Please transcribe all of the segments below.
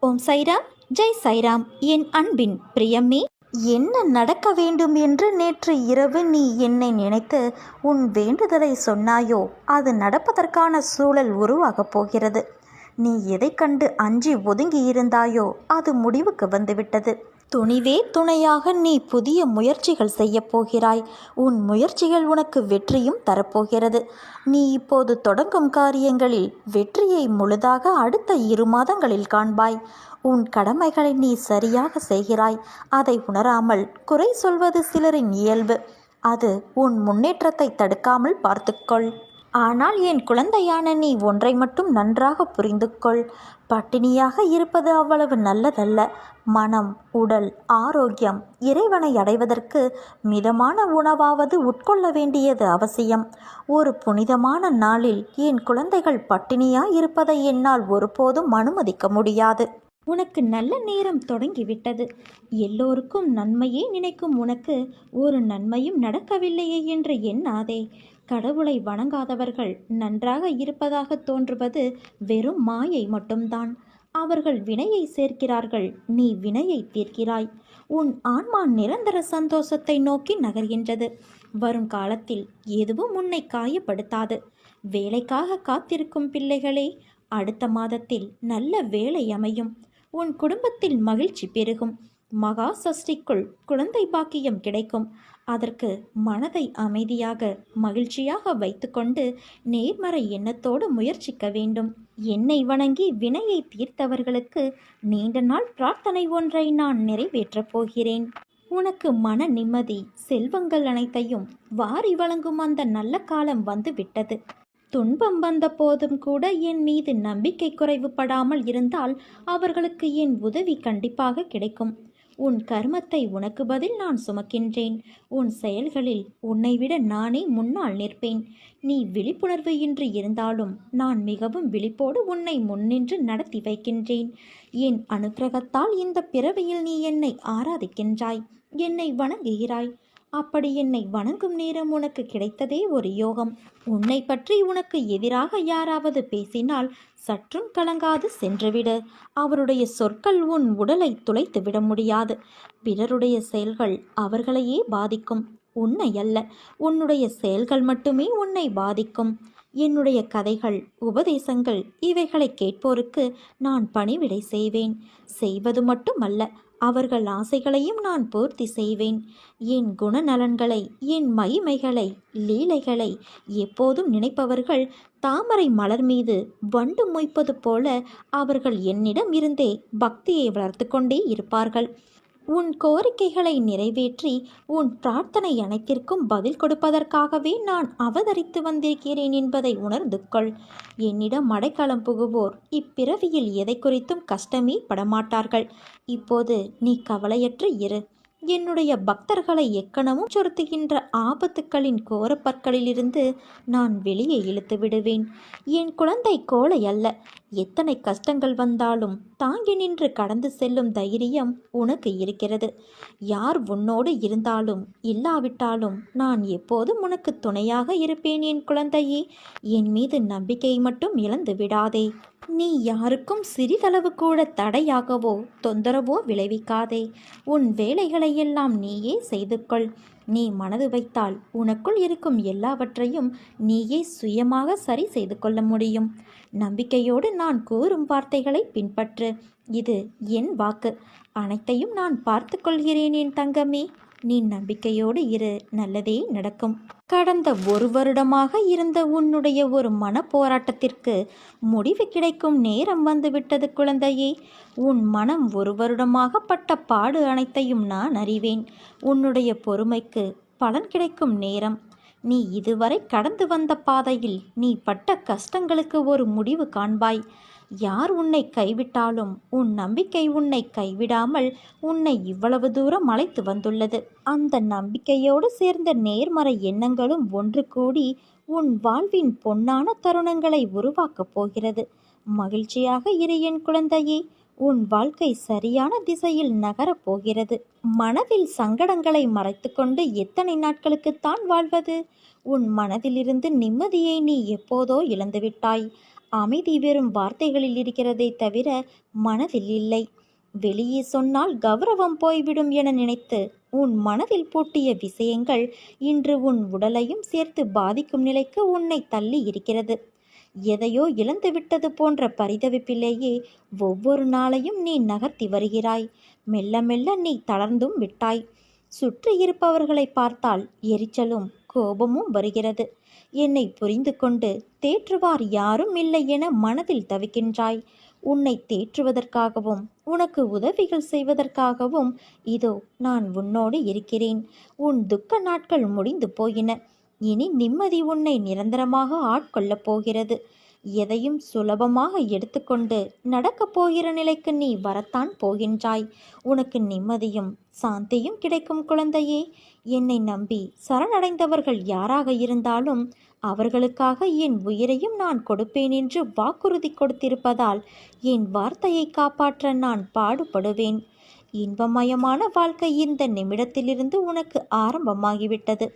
ஓம் சைராம், ஜெய் சைராம். என் அன்பின் பிரியமே, என்ன நடக்க வேண்டும் என்று நேற்று இரவு நீ என்னை நினைத்து உன் வேண்டுதலை சொன்னாயோ, அது நடப்பதற்கான சூழல் உருவாகப் போகிறது. நீ எதை கண்டு அஞ்சி ஒதுங்கி இருந்தாயோ, அது முடிவுக்கு வந்துவிட்டது. துணிவே துணையாக நீ புதிய முயற்சிகள் செய்யப் போகிறாய். உன் முயற்சிகள் உனக்கு வெற்றியும் தரப்போகிறது. நீ இப்போது தொடங்கும் காரியங்களில் வெற்றியை முழுதாக அடுத்த 2 மாதங்களில் காண்பாய். உன் கடமைகளை நீ சரியாக செய்கிறாய். அதை உணராமல் குறை சொல்வது சிலரின் இயல்பு. அது உன் முன்னேற்றத்தை தடுக்காமல் பார்த்துக்கொள். ஆனால் என் குழந்தையான நீ ஒன்றை மட்டும் நன்றாக புரிந்து கொள். பட்டினியாக இருப்பது அவ்வளவு நல்லதல்ல. மனம், உடல் ஆரோக்கியம் இறைவனை அடைவதற்கு மிதமான உணவாவது உட்கொள்ள வேண்டியது அவசியம். ஒரு புனிதமான நாளில் என் குழந்தைகள் பட்டினியாய் இருப்பதை என்னால் ஒருபோதும் அனுமதிக்க முடியாது. உனக்கு நல்ல நேரம் தொடங்கிவிட்டது. எல்லோருக்கும் நன்மையே நினைக்கும் உனக்கு ஒரு நன்மையும் நடக்கவில்லையே என்று எண்ணாதே. கடவுளை வணங்காதவர்கள் நன்றாக இருப்பதாக தோன்றுவது வெறும் மாயை மட்டும்தான். அவர்கள் வினையை சேர்க்கிறார்கள், நீ வினையை தீர்க்கிறாய். உன் ஆன்மா நிரந்தர சந்தோஷத்தை நோக்கி நகர்கின்றது. வரும் காலத்தில் எதுவும் உன்னை காயப்படுத்தாது. வேலைக்காக காத்திருக்கும் பிள்ளைகளே, அடுத்த மாதத்தில் நல்ல வேலை அமையும். உன் குடும்பத்தில் மகிழ்ச்சி பெருகும். மகா சஷ்டிக்குள் குழந்தை பாக்கியம் கிடைக்கும். அதற்கு மனதை அமைதியாக மகிழ்ச்சியாக வைத்துக்கொண்டு நேர்மறை எண்ணத்தோடு முயற்சிக்க வேண்டும். என்னை வணங்கி வினையை தீர்த்தவர்களுக்கு நீண்ட நாள் பிரார்த்தனை ஒன்றை நான் நிறைவேற்றப் போகிறேன். உனக்கு மன நிம்மதி, செல்வங்கள் அனைத்தையும் வாரி வழங்கும் அந்த நல்ல காலம் வந்து விட்டது. துன்பம் வந்த போதும் கூட என் மீது நம்பிக்கை குறைவுபடாமல் இருந்தால் அவர்களுக்கு என் உதவி கண்டிப்பாக கிடைக்கும். உன் கர்மத்தை உனக்கு பதில் நான் சுமக்கின்றேன். உன் செயல்களில் உன்னை விட நானே முன்னால் நிற்பேன். நீ விழிப்புணர்வு இன்றி இருந்தாலும் நான் மிகவும் விழிப்போடு உன்னை முன்னின்று நடத்தி வைக்கின்றேன். என் அனுக்கிரகத்தால் இந்த பிறவியில் நீ என்னை ஆராதிக்கின்றாய், என்னை வணங்குகிறாய். அப்படி என்னை வணங்கும் நேரம் உனக்கு கிடைத்ததே ஒரு யோகம். உன்னை பற்றி உனக்கு எதிராக யாராவது பேசினால் சற்றும் கலங்காது சென்றுவிடு. அவருடைய சொற்கள் உன் உடலை துளைத்து விட முடியாது. பிறருடைய செயல்கள் அவர்களையே பாதிக்கும், உன்னை அல்ல. உன்னுடைய செயல்கள் மட்டுமே உன்னை பாதிக்கும். என்னுடைய கதைகள், உபதேசங்கள் இவைகளை கேட்போருக்கு நான் பணிவிடை செய்வேன். செய்வது மட்டுமல்ல, அவர்கள் ஆசைகளையும் நான் பூர்த்தி செய்வேன். என் குணநலன்களை, என் மகிமைகளை, லீலைகளை எப்போதும் நினைப்பவர்கள் தாமரை மலர் மீது வண்டு மொய்ப்பது போல அவர்கள் என்னிடம் இருந்தே பக்தியை வளர்த்து கொண்டே இருப்பார்கள். உன் கோரிக்கைகளை நிறைவேற்றி உன் பிரார்த்தனை அனைத்திற்கும் பதில் கொடுப்பதற்காகவே நான் அவதரித்து வந்திருக்கிறேன் என்பதை உணர்ந்து கொள். என்னிடம் அடைக்கலம் புகுவோர் இப்பிறவியில் எதை குறித்தும் கஷ்டமே படமாட்டார்கள். இப்போது நீ கவலையற்று இரு. என்னுடைய பக்தர்களை எக்கணமும் சொருத்துகின்ற ஆபத்துக்களின் கோரப்பற்களிலிருந்து நான் வெளியே இழுத்து விடுவேன். என் குழந்தை கோழை அல்ல. எத்தனை கஷ்டங்கள் வந்தாலும் தாங்கி நின்று கடந்து செல்லும் தைரியம் உனக்கு இருக்கிறது. யார் உன்னோடு இருந்தாலும் இல்லாவிட்டாலும் நான் எப்போதும் உனக்கு துணையாக இருப்பேன். என் குழந்தையே, என் மீது நம்பிக்கை மட்டும் இழந்து விடாதே. நீ யாருக்கும் சிறிதளவு கூட தடையாகவோ தொந்தரவோ விளைவிக்காதே. உன் வேலைகளையெல்லாம் நீயே செய்து கொள். நீ மனது வைத்தால் உனக்குள் இருக்கும் எல்லாவற்றையும் நீயே சுயமாக சரி செய்து கொள்ள முடியும். நம்பிக்கையோடு நான் கூறும் வார்த்தைகளை பின்பற்று. இது என் வாக்கு. அனைத்தையும் நான் பார்த்து கொள்கிறேன் என் தங்கமே. நீ நம்பிக்கையோடு இரு, நல்லதே நடக்கும். கடந்த 1 வருடமாக இருந்த உன்னுடைய ஒரு மன போராட்டத்திற்கு முடிவு கிடைக்கும் நேரம் வந்துவிட்டது குழந்தையே. உன் மனம் 1 வருடமாக பட்ட பாடு அனைத்தையும் நான் அறிவேன். உன்னுடைய பொறுமைக்கு பலன் கிடைக்கும் நேரம். நீ இதுவரை கடந்து வந்த பாதையில் நீ பட்ட கஷ்டங்களுக்கு ஒரு முடிவு காண்பாய். யார் உன்னை கைவிட்டாலும் உன் நம்பிக்கை உன்னை கைவிடாமல் உன்னை இவ்வளவு தூரம் அழைத்து வந்துள்ளது. அந்த நம்பிக்கையோடு சேர்ந்த நேர்மறை எண்ணங்களும் ஒன்று கூடி உன் வாழ்வின் பொன்னான தருணங்களை உருவாக்கப் போகிறது. மகிழ்ச்சியாக இரு என் குழந்தையே. உன் வாழ்க்கை சரியான திசையில் நகரப் போகிறது. மனதில் சங்கடங்களை மறைத்துக்கொண்டு எத்தனை நாட்களுக்குத்தான் வாழ்வது? உன் மனதிலிருந்து நிம்மதியை நீ எப்போதோ இழந்துவிட்டாய். அமைதி வெறும் வார்த்தைகளில் இருக்கிறதே தவிர மனதில் இல்லை. வெளியே சொன்னால் கௌரவம் போய்விடும் என நினைத்து உன் மனதில் பூட்டிய விஷயங்கள் இன்று உன் உடலையும் சேர்த்து பாதிக்கும் நிலைக்கு உன்னை தள்ளி இருக்கிறது. எதையோ இழந்துவிட்டது போன்ற பரிதவிப்பிலேயே ஒவ்வொரு நாளையும் நீ நகர்த்தி வருகிறாய். மெல்ல மெல்ல நீ தளர்ந்தும் விட்டாய். சுற்றி இருப்பவர்களை பார்த்தால் எரிச்சலும் கோபமும் வருகிறது. என்னை புரிந்து கொண்டு தேற்றுவார் யாரும் இல்லை என மனதில் தவிக்கின்றாய். உன்னை தேற்றுவதற்காகவும் உனக்கு உதவிகள் செய்வதற்காகவும் இதோ நான் உன்னோடு இருக்கிறேன். உன் துக்க நாட்கள் முடிந்து போயின. இனி நிம்மதி உன்னை நிரந்தரமாக ஆட்கொள்ளப் போகிறது. எதையும் சுலபமாக எடுத்துக்கொண்டு நடக்கப் போகிற நிலைக்கு நீ வரத்தான் போகின்றாய். உனக்கு நிம்மதியும் சாந்தியும் கிடைக்கும் குழந்தையே. என்னை நம்பி சரணடைந்தவர்கள் யாராக இருந்தாலும் அவர்களுக்காக என் உயிரையும் நான் கொடுப்பேன் என்று வாக்குறுதி கொடுத்திருப்பதால் என் வார்த்தையை காப்பாற்ற நான் பாடுபடுவேன். இன்பமயமான வாழ்க்கை இந்த நிமிடத்திலிருந்து உனக்கு ஆரம்பமாகிவிட்டது.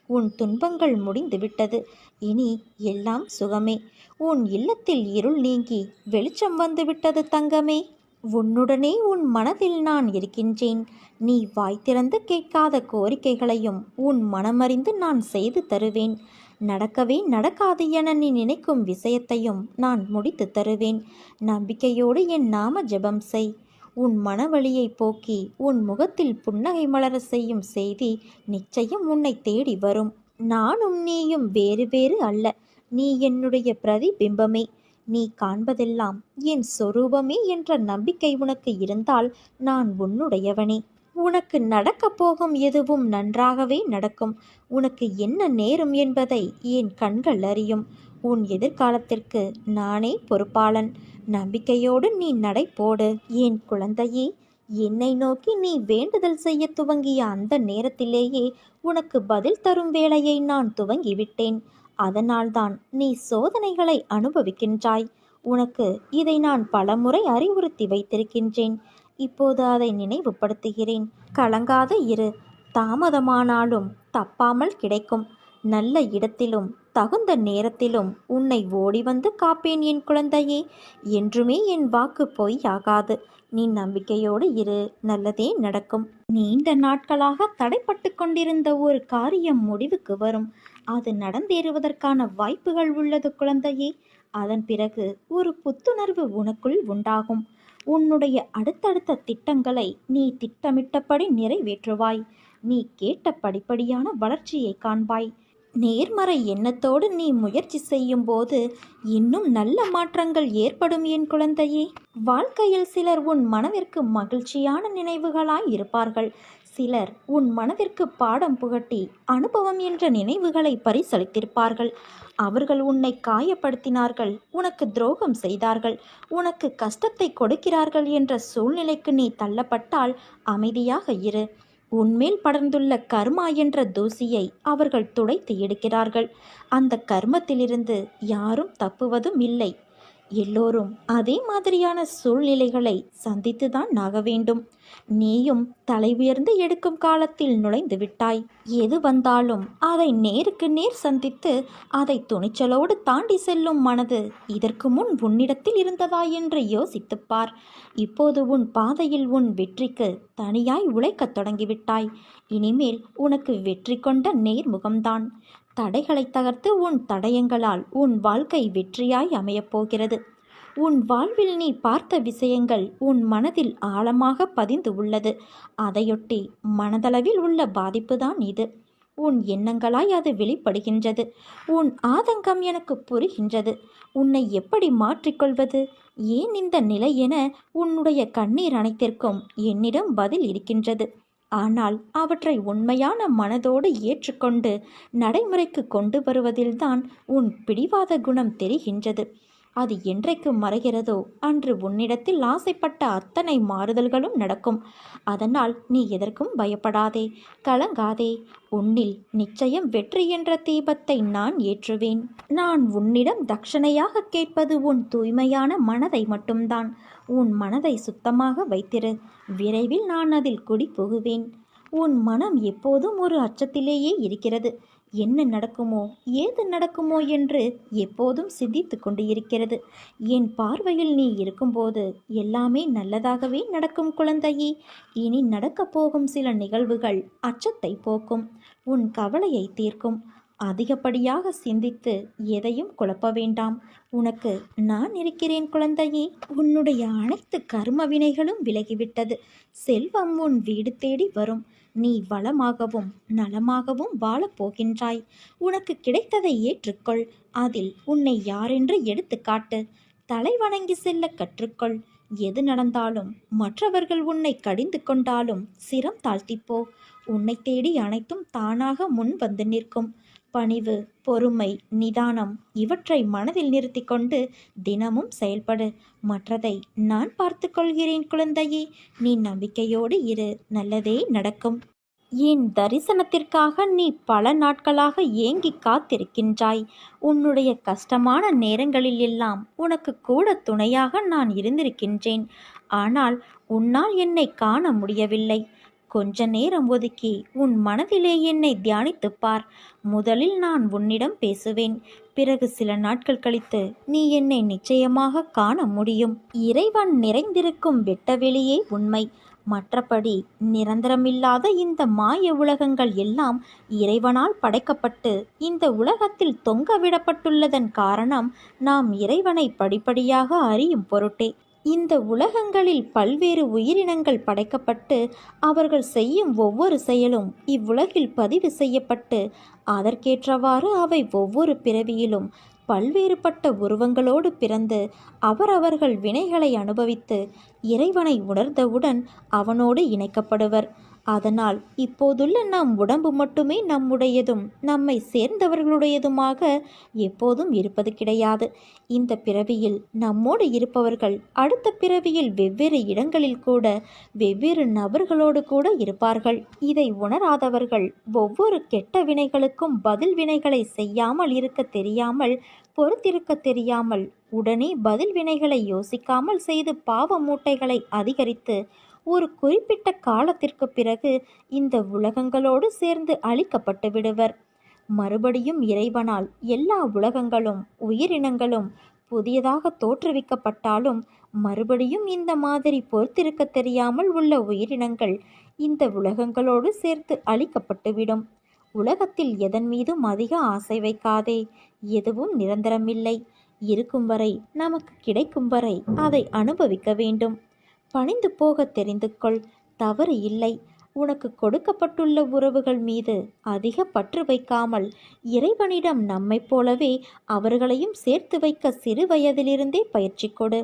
உன் துன்பங்கள் முடிந்துவிட்டது. இனி எல்லாம் சுகமே. உன் இல்லத்தில் இருள் நீங்கி வெளிச்சம் வந்துவிட்டது தங்கமே. உன்னுடனே உன் மனதில் நான் இருக்கின்றேன். நீ வாய் திறந்து கேட்காத கோரிக்கைகளையும் உன் மனமறிந்து நான் செய்து தருவேன். நடக்கவே நடக்காது என நீ நினைக்கும் விஷயத்தையும் நான் முடித்து தருவேன். நம்பிக்கையோடு என் நாம ஜெபம் செய். உன் மனவழியை போக்கி உன் முகத்தில் புன்னகை மலர செய்யும் செய்தி நிச்சயம் உன்னை தேடி வரும். நானும் நீயும் வேறு வேறு அல்ல. நீ என்னுடைய பிரதிபிம்பமே. நீ காண்பதெல்லாம் என் சொரூபமே என்ற நம்பிக்கை உனக்கு இருந்தால் நான் உன்னுடையவனே. உனக்கு நடக்கப் போகும் எதுவும் நன்றாகவே நடக்கும். உனக்கு என்ன நேரும் என்பதை என் கண்கள் அறியும். உன் எதிர்காலத்திற்கு நானே பொறுப்பாளன். நம்பிக்கையோடு நீ நடை போடு என் குழந்தையே. என்னை நோக்கி நீ வேண்டுதல் செய்ய துவங்கிய அந்த நேரத்திலேயே உனக்கு பதில் தரும் வேளையை நான் துவங்கிவிட்டேன். அதனால்தான் நீ சோதனைகளை அனுபவிக்கின்றாய். உனக்கு இதை நான் பலமுறை அறிவுறுத்தி வைத்திருக்கின்றேன். இப்போது அதை நினைவுபடுத்துகிறேன். கலங்காத இரு. தாமதமானாலும் தப்பாமல் கிடைக்கும். நல்ல இடத்திலும் தகுந்த நேரத்திலும் உன்னை ஓடி வந்து காப்பேன் என் குழந்தையே. என்றுமே என் வாக்கு பொய்யாகாது. நீ நம்பிக்கையோடு இரு. நல்லதே நடக்கும். நீண்ட நாட்களாக தடைப்பட்டு கொண்டிருந்த ஒரு காரியம் முடிவுக்கு வரும். அது நடந்தேறுவதற்கான வாய்ப்புகள் உள்ளது குழந்தையே. அதன் பிறகு ஒரு புத்துணர்வு உனக்குள் உண்டாகும். உன்னுடைய அடுத்தடுத்த திட்டங்களை நீ திட்டமிட்டபடி நிறைவேற்றுவாய். நீ கேட்ட படிப்படியான வளர்ச்சியை காண்பாய். நேர்மறை எண்ணத்தோடு நீ முயற்சி செய்யும் போது இன்னும் நல்ல மாற்றங்கள் ஏற்படும் என் குழந்தையே. வாழ்க்கையில் சிலர் உன் மனதிற்கு மகிழ்ச்சியான நினைவுகளாய் இருப்பார்கள். சிலர் உன் மனதிற்கு பாடம் புகட்டி அனுபவம் என்ற நினைவுகளை பரிசளித்திருப்பார்கள். அவர்கள் உன்னை காயப்படுத்தினார்கள், உனக்கு துரோகம் செய்தார்கள், உனக்கு கஷ்டத்தை கொடுக்கிறார்கள் என்ற சூழ்நிலைக்கு நீ தள்ளப்பட்டால் அமைதியாக இரு. உன்மேல் படர்ந்துள்ள கர்மா என்ற தூசியை அவர்கள் துடைத்து எடுக்கிறார்கள். அந்த கர்மத்திலிருந்து யாரும் தப்புவதும் இல்லை. எல்லோரும் அதே மாதிரியான சூழ்நிலைகளை சந்தித்துதான் ஆக வேண்டும். நீயும் தலை உயர்ந்து எடுக்கும் காலத்தில் நுழைந்து விட்டாய். எது வந்தாலும் அதை நேருக்கு நேர் சந்தித்து அதை துணிச்சலோடு தாண்டி செல்லும் மனது இதற்கு முன் உன்னிடத்தில் இருந்ததா என்று யோசித்துப்பார். இப்போது உன் பாதையில் உன் வெற்றிக்கு தனியாய் உழைக்கத் தொடங்கிவிட்டாய். இனிமேல் உனக்கு வெற்றி கொண்ட நேர்முகம்தான். தடைகளை தகர்த்து உன் தடயங்களால் உன் வாழ்க்கை வெற்றியாய் அமையப் போகிறது. உன் வாழ்வில் நீ பார்த்த விஷயங்கள் உன் மனதில் ஆழமாக பதிந்து உள்ளது. அதையொட்டி மனதளவில் உள்ள பாதிப்புதான் இது. உன் எண்ணங்களாய் அது வெளிப்படுகின்றது. உன் ஆதங்கம் எனக்கு புரிகின்றது. உன்னை எப்படி மாற்றிக்கொள்வது, ஏன் இந்த நிலை என உன்னுடைய கண்ணீர் அனைத்திற்கும் என்னிடம் பதில் இருக்கின்றது. ஆனால் அவற்றை உண்மையான மனதோடு ஏற்றுக்கொண்டு நடைமுறைக்கு கொண்டு வருவதில்தான் உன் பிடிவாத குணம் தெரிகின்றது. அது என்றைக்கு மறைகிறதோ அன்று உன்னிடத்தில் ஆசைப்பட்ட அத்தனை மாறுதல்களும் நடக்கும். அதனால் நீ எதற்கும் பயப்படாதே, கலங்காதே. உன்னில் நிச்சயம் வெற்றி என்ற தீபத்தை நான் ஏற்றுவேன். நான் உன்னிடம் தட்சணையாக கேட்பது உன் தூய்மையான மனதை மட்டும்தான். உன் மனதை சுத்தமாக வைத்திரு. விரைவில் நான் அதில் குடி புகுவேன். உன் மனம் எப்போதும் ஒரு அச்சத்திலேயே இருக்கிறது. என்ன நடக்குமோ ஏது நடக்குமோ என்று எப்போதும் சிந்தித்து கொண்டு இருக்கிறது. என் பார்வையில் நீ இருக்கும்போது எல்லாமே நல்லதாகவே நடக்கும் குழந்தையே. இனி நடக்கப் போகும் சில நிகழ்வுகள் அச்சத்தை போக்கும், உன் கவலையை தீர்க்கும். அதிகப்படியாக சிந்தித்து எதையும் குழப்ப வேண்டாம். உனக்கு நான் இருக்கிறேன் குழந்தையே. உன்னுடைய அனைத்து கர்ம வினைகளும் விலகிவிட்டது. செல்வம் உன் வீடு தேடி வரும். நீ வளமாகவும் நலமாகவும் வாழப்போகின்றாய். உனக்கு கிடைத்ததை ஏற்றுக்கொள். அதில் உன்னை யாரென்று எடுத்து காட்டு. தலை வணங்கி செல்ல கற்றுக்கொள். எது நடந்தாலும், மற்றவர்கள் உன்னை கடிந்து கொண்டாலும் சிரம் தாழ்த்திப்போ. உன்னை தேடி அனைத்தும் தானாக முன் வந்து நிற்கும். பணிவு, பொறுமை, நிதானம் இவற்றை மனதில் நிறுத்தி கொண்டு தினமும் செயல்படு. மற்றதை நான் பார்த்து கொள்கிறேன் குழந்தையே. நீ நம்பிக்கையோடு இரு, நல்லதே நடக்கும். என் தரிசனத்திற்காக நீ பல நாட்களாக ஏங்கி காத்திருக்கின்றாய். உன்னுடைய கஷ்டமான நேரங்களில் எல்லாம் உனக்கு கூட துணையாக நான் இருந்திருக்கின்றேன். ஆனால் உன்னால் என்னை காண முடியவில்லை. கொஞ்ச நேரம் ஒதுக்கி உன் மனதிலே என்னை தியானித்துப் பார். முதலில் நான் உன்னிடம் பேசுவேன். பிறகு சில நாட்கள் கழித்து நீ என்னை நிச்சயமாக காண முடியும். இறைவன் நிறைந்திருக்கும் வெட்டவெளியே உண்மை. மற்றபடி நிரந்தரமில்லாத இந்த மாய உலகங்கள் எல்லாம் இறைவனால் படைக்கப்பட்டு இந்த உலகத்தில் தொங்க விடப்பட்டுள்ளதன் காரணம் நாம் இறைவனை படிப்படியாக அறியும் பொருட்டே. இந்த உலகங்களில் பல்வேறு உயிரினங்கள் படைக்கப்பட்டு அவர்கள் செய்யும் ஒவ்வொரு செயலும் இவ்வுலகில் பதிவு செய்யப்பட்டு அதற்கேற்றவாறு அவை ஒவ்வொரு பிறவியிலும் பல்வேறுபட்ட உருவங்களோடு பிறந்து அவரவர்கள் வினைகளை அனுபவித்து இறைவனை உணர்ந்தவுடன் அவனோடு இணைக்கப்படுவர். அதனால் இப்போதுள்ள நம் உடம்பு மட்டுமே நம்முடையதும் நம்மை சேர்ந்தவர்களுடையதுமாக எப்போதும் இருப்பது கிடையாது. இந்த பிறவியில் நம்மோடு இருப்பவர்கள் அடுத்த பிறவியில் வெவ்வேறு இடங்களில் கூட வெவ்வேறு நபர்களோடு கூட இருப்பார்கள். இதை உணராதவர்கள் ஒவ்வொரு கெட்ட வினைகளுக்கும் பதில் வினைகளை செய்யாமல் இருக்க தெரியாமல், பொறுத்திருக்க தெரியாமல், உடனே பதில் வினைகளை யோசிக்காமல் செய்து பாவ மூட்டைகளை அதிகரித்து ஒரு குறிப்பிட்ட காலத்திற்கு பிறகு இந்த உலகங்களோடு சேர்ந்து அழிக்கப்பட்டு விடுவர். மறுபடியும் இறைவனால் எல்லா உலகங்களும் உயிரினங்களும் புதியதாக தோற்றுவிக்கப்பட்டாலும் மறுபடியும் இந்த மாதிரி பொறுத்திருக்க தெரியாமல் உள்ள உயிரினங்கள் இந்த உலகங்களோடு சேர்த்து அழிக்கப்பட்டுவிடும். உலகத்தில் எதன் மீதும் அதிக ஆசை வைக்காதே. எதுவும் நிரந்தரமில்லை. இருக்கும் வரை, நமக்கு கிடைக்கும் வரை அதை அனுபவிக்க வேண்டும். பணிந்து போக தெரிந்து கொள். தவறு இல்லை. உனக்கு கொடுக்கப்பட்டுள்ள உறவுகள் மீது அதிக பற்று வைக்காமல் இறைவனிடம் நம்மைப் போலவே அவர்களையும் சேர்த்து வைக்க சிறு வயதிலிருந்தே பயிற்சி கொடு.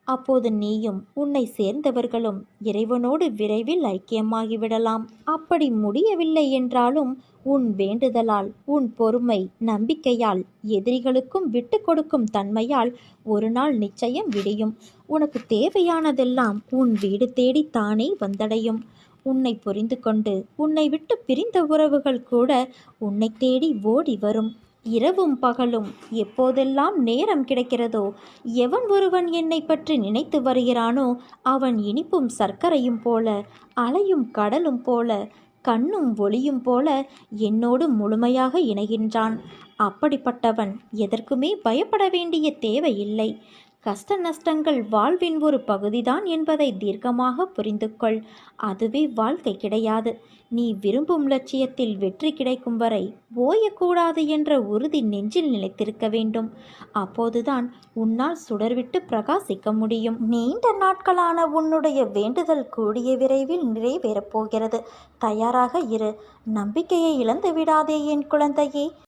அப்போது நீயும் உன்னை சேர்ந்தவர்களும் இறைவனோடு விரைவில் ஐக்கியமாகிவிடலாம். அப்படி முடியவில்லை என்றாலும் உன் வேண்டுதலால், உன் பொறுமை, நம்பிக்கையால், எதிரிகளுக்கும் விட்டு கொடுக்கும் தன்மையால் ஒரு நாள் நிச்சயம் விடியும். உனக்கு தேவையானதெல்லாம் உன் வீடு தேடி தானே வந்தடையும். உன்னை புரிந்து கொண்டு உன்னை விட்டு பிரிந்த உறவுகள் கூட உன்னை தேடி ஓடி வரும். இரவும் பகலும் எப்போதெல்லாம் நேரம் கிடைக்கிறதோ, எவன் ஒருவன் என்னை பற்றி நினைத்து வருகிறானோ அவன் இனிப்பும் சர்க்கரையும் போல, அலையும் கடலும் போல, கண்ணும் ஒளியும் போல என்னோடு முழுமையாக இணைகின்றான். அப்படிப்பட்டவன் எதற்குமே பயப்பட வேண்டிய தேவையில்லை. கஷ்ட நஷ்டங்கள் வாழ்வின் ஒரு பகுதிதான் என்பதை தீர்க்கமாக புரிந்து கொள். அதுவே வாழ்க்கை கிடையாது. நீ விரும்பும் லட்சியத்தில் வெற்றி கிடைக்கும் வரை ஓயக்கூடாது என்ற உறுதி நெஞ்சில் நிலைத்திருக்க வேண்டும். அப்போதுதான் உன்னால் சுடர்விட்டு பிரகாசிக்க முடியும். நீண்ட நாட்களான உன்னுடைய வேண்டுதல் கூடிய விரைவில் நிறைவேறப் போகிறது. தயாராக இரு. நம்பிக்கையை இழந்து விடாதே என் குழந்தையே.